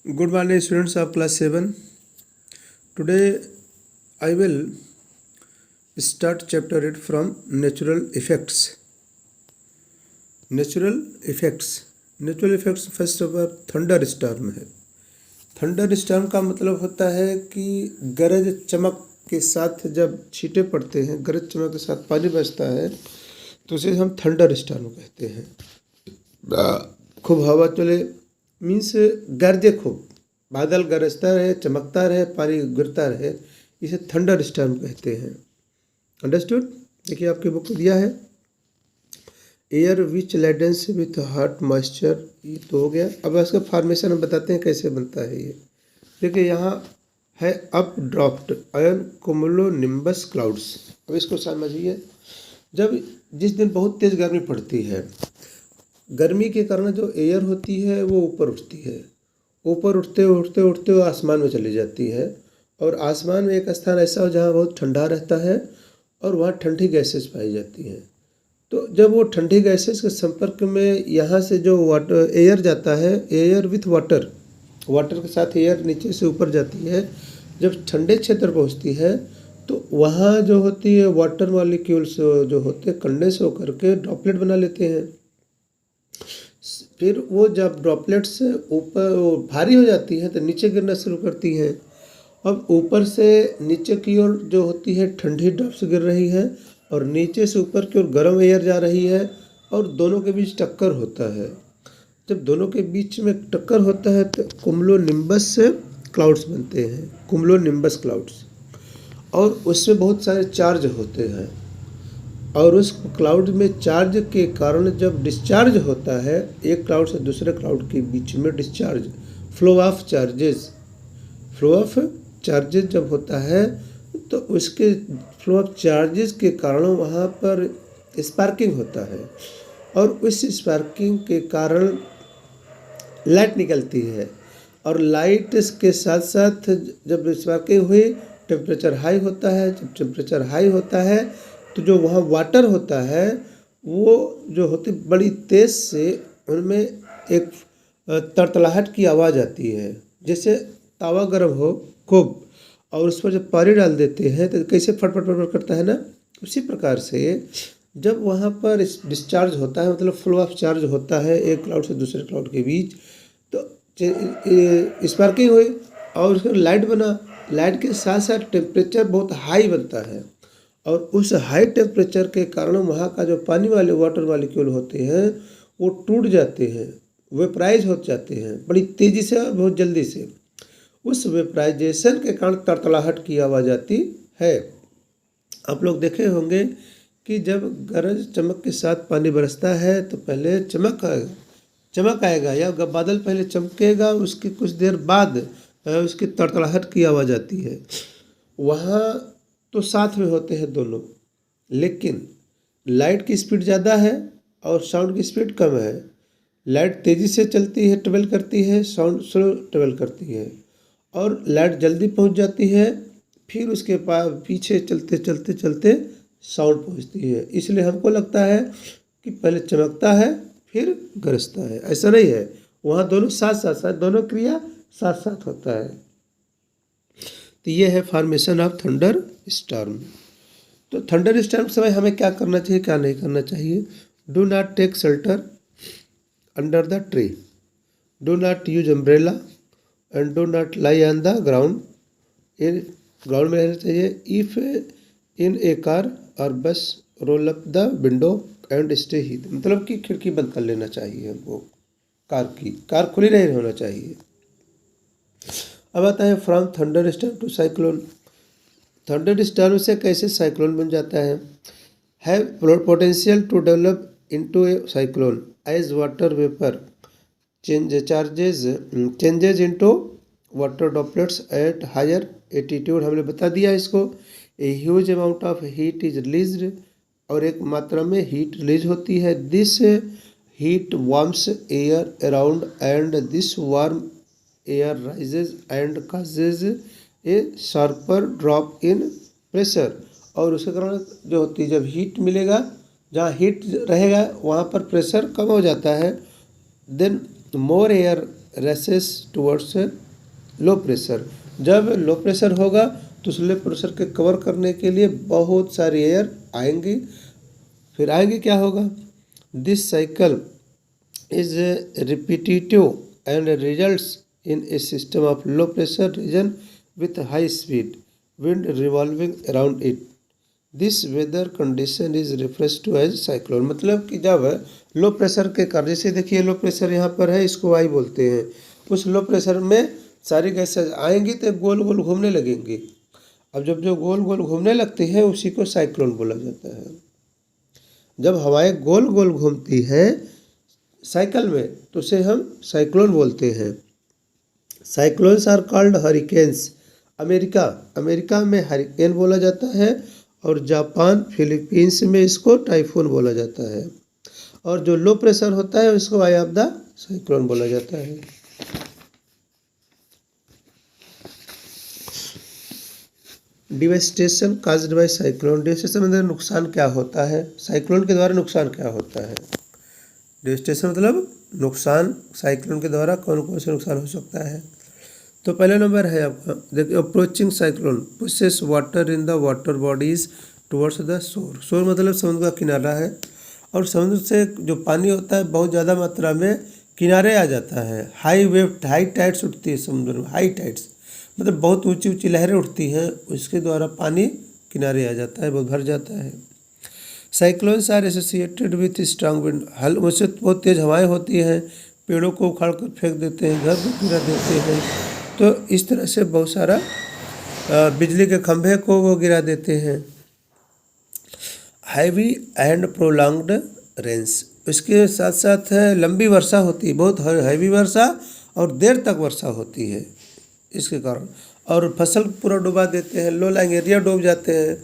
Good morning, students of class 7. Today I will start chapter 8 from natural effects. Natural effects. Natural effects first of all thunder storm है। Thunder storm का मतलब होता है कि गरज चमक के साथ जब छींटे पड़ते हैं, गरज चमक के साथ पानी बरसता है तो उसे हम थंडर स्टॉर्म कहते हैं। खूब हवा चले मीन्स गरजे खूब, बादल गरजता रहे, चमकता रहे, पानी गिरता रहे, इसे थंडर स्टॉर्म कहते हैं। अंडरस्टूड? देखिए आपकी बुक में दिया है air which laden with hot moisture, ये तो हो गया। अब इसका फॉर्मेशन हम बताते हैं कैसे बनता है ये। देखिए यहाँ है updraft ion cumulonimbus clouds. अब इसको समझिए, जब जिस दिन बहुत तेज़ गर्मी पड़ती है, गर्मी के कारण जो एयर होती है वो ऊपर उठती है, ऊपर उठते उठते उठते वो आसमान में चली जाती है, और आसमान में एक स्थान ऐसा हो जहाँ बहुत ठंडा रहता है और वहाँ ठंडी गैसेस पाई जाती हैं। तो जब वो ठंडी गैसेस के संपर्क में यहाँ से जो वाटर एयर जाता है, एयर विथ वाटर, वाटर के साथ एयर नीचे से ऊपर जाती है, जब ठंडे क्षेत्र पहुँचती है तो वहाँ जो होती है वाटर मॉलिक्यूल्स जो होते हैं कंडेंस होकर के ड्रॉपलेट बना लेते हैं। फिर वो जब ड्रॉपलेट्स ऊपर भारी हो जाती हैं तो नीचे गिरना शुरू करती हैं। अब ऊपर से नीचे की ओर जो होती है ठंडी ड्रॉप्स गिर रही है और नीचे से ऊपर की ओर गर्म एयर जा रही है, और दोनों के बीच टक्कर होता है। जब दोनों के बीच में टक्कर होता है तो कुमुलो निम्बस क्लाउड्स बनते हैं, कुमुलो निम्बस क्लाउड्स, और उसमें बहुत सारे चार्ज होते हैं, और उस क्लाउड में चार्ज के कारण जब डिस्चार्ज होता है एक क्लाउड से दूसरे क्लाउड के बीच में discharge, flow of charges, flow of charges जब होता है तो उसके फ्लो ऑफ चार्जेस के कारण वहाँ पर स्पार्किंग होता है, और उस स्पार्किंग के कारण लाइट निकलती है, और लाइट के साथ साथ जब स्पार्किंग हुई टेम्परेचर हाई होता है। जब टेम्परेचर हाई होता है तो जो वहाँ वाटर होता है वो जो होती बड़ी तेज़ से उनमें एक तड़तड़ाहट की आवाज़ आती है, जैसे तावा गर्म हो खूब और उस पर जब पानी डाल देते हैं तो कैसे फटफट फटफट करता है ना, उसी प्रकार से जब वहाँ पर डिस्चार्ज होता है, मतलब फ्लो ऑफ चार्ज होता है एक क्लाउड से दूसरे क्लाउड के बीच, तो स्पार्किंग हुई और उसका लाइट बना, लाइट के साथ साथ टेम्परेचर बहुत हाई बनता है, और उस हाई टेम्परेचर के कारण वहाँ का जो पानी वाले वाटर मॉलिक्यूल होते हैं वो टूट जाते हैं, वेपराइज हो जाते हैं बड़ी तेज़ी से और बहुत जल्दी से। उस वेपराइजेशन के कारण तड़तड़ाहट की आवाज़ आती है। आप लोग देखे होंगे कि जब गरज चमक के साथ पानी बरसता है तो पहले चमक आएगा या बादल पहले चमकेगा, उसके कुछ देर बाद उसकी तड़तड़ाहट की आवाज़ आती है। वहाँ तो साथ में होते हैं दोनों, लेकिन लाइट की स्पीड ज़्यादा है और साउंड की स्पीड कम है। लाइट तेज़ी से चलती है, ट्रेवल करती है, साउंड स्लो ट्रेवल करती है, और लाइट जल्दी पहुंच जाती है, फिर उसके पीछे चलते चलते चलते साउंड पहुंचती है। इसलिए हमको लगता है कि पहले चमकता है फिर गरजता है, ऐसा नहीं है। वहाँ दोनों साथ साथ दोनों क्रिया साथ साथ होता है। तो ये है फॉर्मेशन ऑफ थंडर स्टॉर्म। तो थंडर स्टॉर्म समय हमें क्या करना चाहिए, क्या नहीं करना चाहिए। Do not take shelter under the tree, do not use umbrella and do not lie on the ground. इन ग्राउंड में रहना चाहिए। इफ़ इन ए कार और bus roll up the window and stay ही, मतलब कि खिड़की बंद कर लेना चाहिए हमको, कार खुली नहीं होना चाहिए। अब आता है from thunder storm to cyclone. Thunder storm से कैसे साइक्लोन बन जाता है। Have potential to develop into a cyclone as water vapour changes into water droplets at higher attitude. हमने बता दिया इसको। A huge amount of heat is released, और एक मात्रा में हीट रिलीज होती है। This heat warms air around and this warm air rises and causes a sharper drop in pressure. और उसके कारण जो होती है, जब हीट मिलेगा, जहाँ हीट रहेगा वहाँ पर प्रेशर कम हो जाता है, then more air races towards low pressure. जब लो प्रेशर होगा तो उस लो प्रेशर के कवर करने के लिए बहुत सारी एयर आएंगी। फिर आएंगे क्या होगा, this cycle is repetitive and results in a system of low pressure region with high speed wind revolving around it. This weather condition is refers to as cyclone. मतलब कि जब लो प्रेशर के कारण, जैसे देखिए लो प्रेशर यहाँ पर है, इसको वाई बोलते हैं। उस लो प्रेशर में सारी गैसें आएंगी तो गोल गोल घूमने लगेंगी। अब जब जो गोल गोल घूमने लगती है उसी को साइक्लोन बोला जाता है। जब हवाएं गोल गोल घूमती हैं साइकिल में तो उसे हम साइक्लोन बोलते हैं। Cyclones are called hurricanes. America में हरिकेन बोला जाता है और जापान फिलीपींस में इसको टाइफून बोला जाता है। और जो लो प्रेशर होता है उसको आई ऑफ द साइक्लोन बोला जाता है। Devastation caused by cyclone. Devastation मतलब नुकसान क्या होता है, साइक्लोन के द्वारा नुकसान क्या होता है। डिवेस्टेशन मतलब नुकसान, साइक्लोन के द्वारा कौन कौन से नुकसान हो सकता है। तो पहले नंबर है आपका, देखिए approaching cyclone pushes water in the water bodies towards the shore. शोर मतलब समुद्र का किनारा है, और समुद्र से जो पानी होता है बहुत ज़्यादा मात्रा में किनारे आ जाता है। हाई वेव, हाई टाइड्स उठती है समुद्र में। हाई टाइड्स मतलब बहुत ऊंची ऊंची लहरें उठती हैं, उसके द्वारा पानी किनारे आ जाता है, बहुत भर जाता है। Cyclones are associated with strong wind. उससे बहुत तेज़ हवाएं होती हैं, पेड़ों को उखाड़ कर फेंक देते हैं, घर को गिरा देते हैं। तो इस तरह से बहुत सारा बिजली के खंभे को वो गिरा देते हैं। हैवी एंड प्रोलॉन्ग्ड रेन्स, इसके साथ साथ लंबी वर्षा होती है, बहुत हैवी वर्षा और देर तक वर्षा होती है इसके कारण, और फसल पूरा डुबा देते हैं। लो लाइंग एरिया डूब जाते हैं,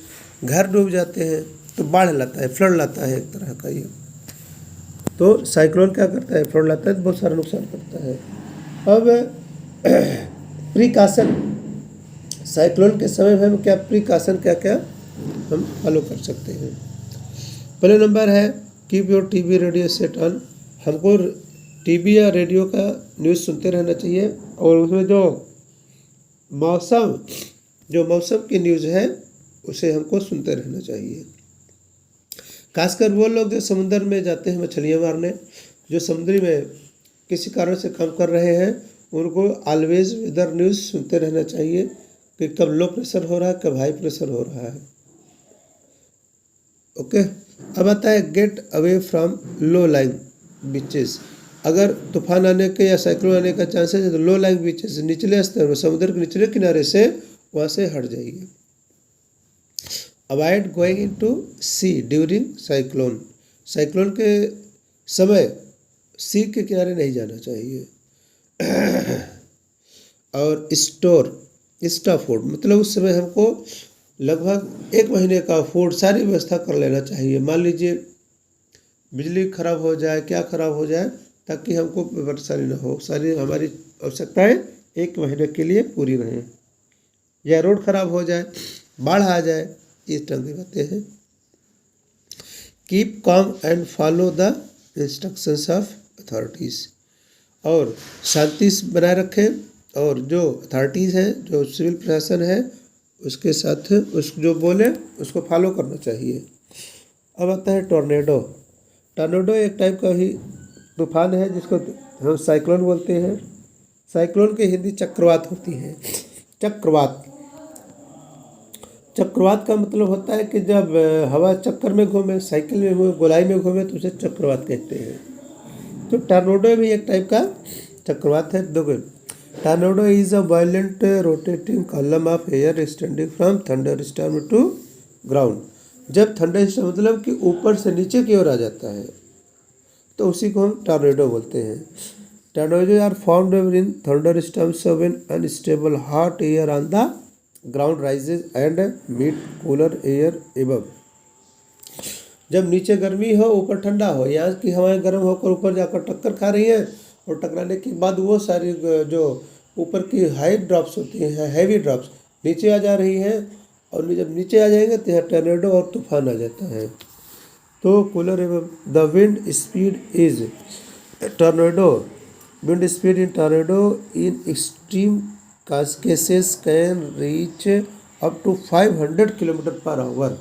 घर डूब जाते हैं, तो बाढ़ लाता है, फ्लड लाता है एक तरह का ये। तो साइक्लोन क्या करता है, फ्लड लाता है, तो बहुत सारा नुकसान करता है। अब प्रिकॉशन, साइक्लोन के समय में हम क्या प्रिकॉशन क्या क्या हम फॉलो कर सकते हैं। पहले नंबर है keep your TV radio set on. हमको टीवी या रेडियो का न्यूज़ सुनते रहना चाहिए, और उसमें जो मौसम की न्यूज़ है उसे हमको सुनते रहना चाहिए। खासकर वो लोग जो समुद्र में जाते हैं मछलियाँ मारने, जो समुद्री में किसी कारण से काम कर रहे हैं, उनको ऑलवेज वेदर न्यूज़ सुनते रहना चाहिए कि कब लो प्रेशर हो रहा है, कब हाई प्रेशर हो रहा है। ओके, अब आता है get away from low lying beaches. अगर तूफान आने के या साइक्लोन आने का चांसेस है तो लो लाइंग बीचेस, निचले स्तर में, समुद्र के निचले किनारे से वहाँ से हट जाइए। अवॉइड गोइंग इनटू सी ड्यूरिंग साइक्लोन। साइक्लोन के समय सी के किनारे नहीं जाना चाहिए। और स्टॉक फूड मतलब उस समय हमको लगभग 1 महीने का फूड सारी व्यवस्था कर लेना चाहिए। मान लीजिए बिजली खराब हो जाए, क्या खराब हो जाए, ताकि हमको परेशानी ना हो, सारी हमारी आवश्यकताएं 1 महीने के लिए पूरी रहें। या रोड खराब हो जाए, बाढ़ आ जाए, इस तरह की बातें हैं। Keep calm and follow the instructions of authorities. और शांति बनाए रखें, और जो अथॉरिटीज़ हैं, जो सिविल प्रशासन है, उसके साथ उस जो बोले उसको फॉलो करना चाहिए। अब आता है टॉर्नेडो। टॉर्नेडो एक टाइप का ही तूफान है जिसको हम साइक्लोन बोलते हैं। साइक्लोन की हिंदी चक्रवात होती है। चक्रवात का मतलब होता है कि जब हवा चक्कर में घूमे, साइकिल में घूमे, गोलाई में घूमे, तो उसे चक्रवात कहते हैं। तो टॉर्नेडो भी एक टाइप का चक्रवात है। देखो, tornado is a violent rotating column of air extending from thunder storm to ground. जब थंडर स्टॉर्म मतलब कि ऊपर से नीचे की ओर आ जाता है तो उसी को हम टॉर्नेडो बोलते हैं। Tornado are found in thunder storms when unstable hot air on the ground rises and meet cooler air above. जब नीचे गर्मी हो, ऊपर ठंडा हो, यहाँ की हवाएं गर्म होकर ऊपर जाकर टक्कर खा रही हैं, और टकराने के बाद वो सारी जो ऊपर की हाई ड्रॉप्स होती हैं, हैवी ड्रॉप्स नीचे आ जा रही हैं, और जब नीचे आ जाएंगे तो यहाँ टॉर्नेडो और तूफान आ जाता है। तो कूलर एवं the wind speed is tornado Wind speed in tornado in extreme cases can reach up to 500 kilometre per hour.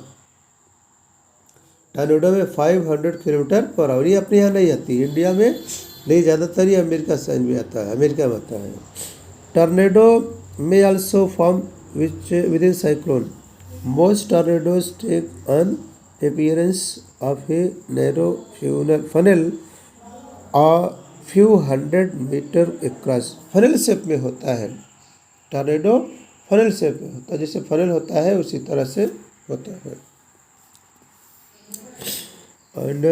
Tornado में 500 किलोमीटर पर आवर। ये अपने यहाँ नहीं आती, इंडिया में नहीं, ज़्यादातर ये अमेरिका साइड में आता है, अमेरिका में आता है। टॉर्नेडो में also form within cyclone. Most tornadoes take an appearance of a narrow funnel a few hundred metre across। Funnel shape में होता है टॉर्नेडो, फनल शेप में होता है, जैसे फनल होता है उसी तरह से होता है। And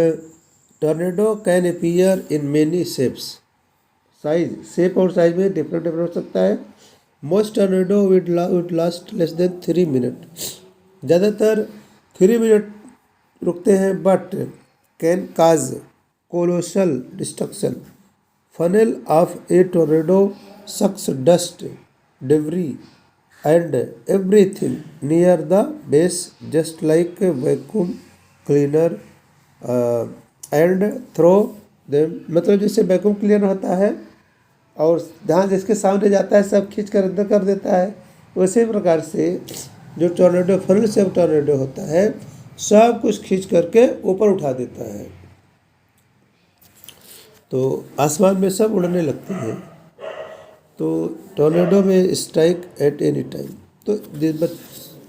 tornado can appear in many shapes. Size, shape और साइज में डिफरेंट हो सकता है। मोस्ट टॉर्नेडो विड लास्ट लेस देन 3 मिनट। ज़्यादातर 3 मिनट रुकते हैं, but can cause colossal destruction। Funnel of a tornado sucks dust, debris, and everything near the base just like a vacuum cleaner and throw them। मतलब जैसे vacuum cleaner होता है और जहाँ जिसके सामने जाता है सब खींच कर अंदर कर देता है, उसी प्रकार से जो टॉर्नेडो, फनल से टॉर्नेडो होता है, सब कुछ खींच करके ऊपर उठा देता है, तो आसमान में सब उड़ने लगते हैं। तो टॉर्नेडो में स्ट्राइक एट एनी टाइम। तो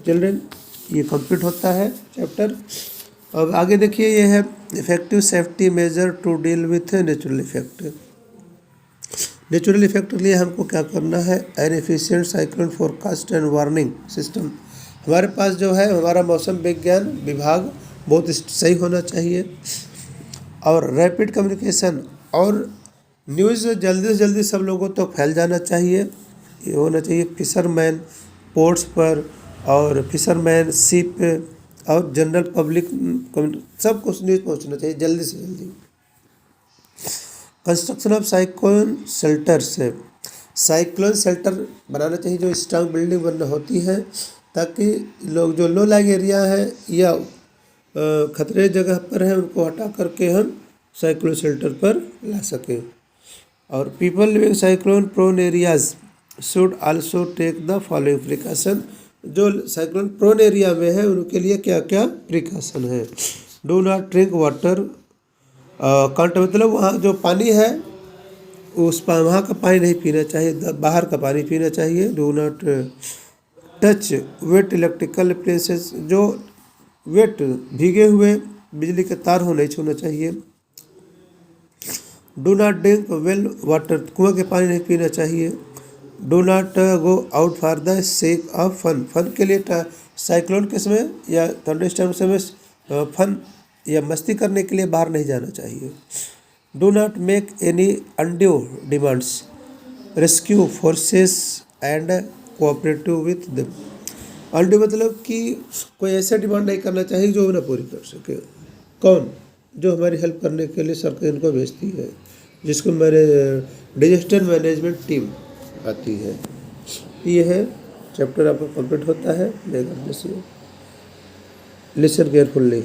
चिल्ड्रन, ये कंप्लीट होता है चैप्टर। अब आगे देखिए, ये है effective safety measure to deal with natural effect. Natural effect के लिए हमको क्या करना है? An efficient cyclone forecast and warning system. हमारे पास जो है हमारा मौसम विज्ञान विभाग बहुत सही होना चाहिए, और रैपिड कम्युनिकेशन और न्यूज़ जल्दी से जल्दी सब लोगों तक तो फैल जाना चाहिए। ये होना चाहिए फिशरमैन पोर्ट्स पर, और फिशरमैन शिप और जनरल पब्लिक, सब कुछ न्यूज़ पहुंचना चाहिए जल्दी से जल्दी। कंस्ट्रक्शन ऑफ साइक्लोन शेल्टर से, साइक्लोन शेल्टर बनाना चाहिए जो स्ट्रांग बिल्डिंग बनना होती है, ताकि लोग जो लो लाइंग एरिया है या खतरे जगह पर है उनको हटा करके हम साइक्लोन शेल्टर पर ला सकें। और people living cyclone prone areas should also take the following precaution. जो साइक्लोन प्रोन एरिया में है उनके लिए क्या क्या प्रिकॉशन है? डू नॉट ड्रिंक वाटर कांट, मतलब वहाँ जो पानी है वहाँ का पानी नहीं पीना चाहिए, बाहर का पानी पीना चाहिए। Do not touch wet electrical appliances, जो वेट भीगे हुए बिजली के तार हो नहीं छूना चाहिए। Do not drink well water, कुआं के पानी नहीं पीना चाहिए। Do not go out for the sake of fun, fun के लिए साइक्लोन के समय या थंडरस्टॉर्म समय फन या मस्ती करने के लिए बाहर नहीं जाना चाहिए। Do not make any undue demands, rescue forces and cooperative with them. Undue मतलब कि कोई ऐसा डिमांड नहीं करना चाहिए जो ना पूरी कर सके। कौन? जो हमारी हेल्प करने के लिए सरकार इनको भेजती है, जिसको मेरे डिजास्टर मैनेजमेंट टीम आती है। ये है चैप्टर आपका कंप्लीट होता है। Listen carefully.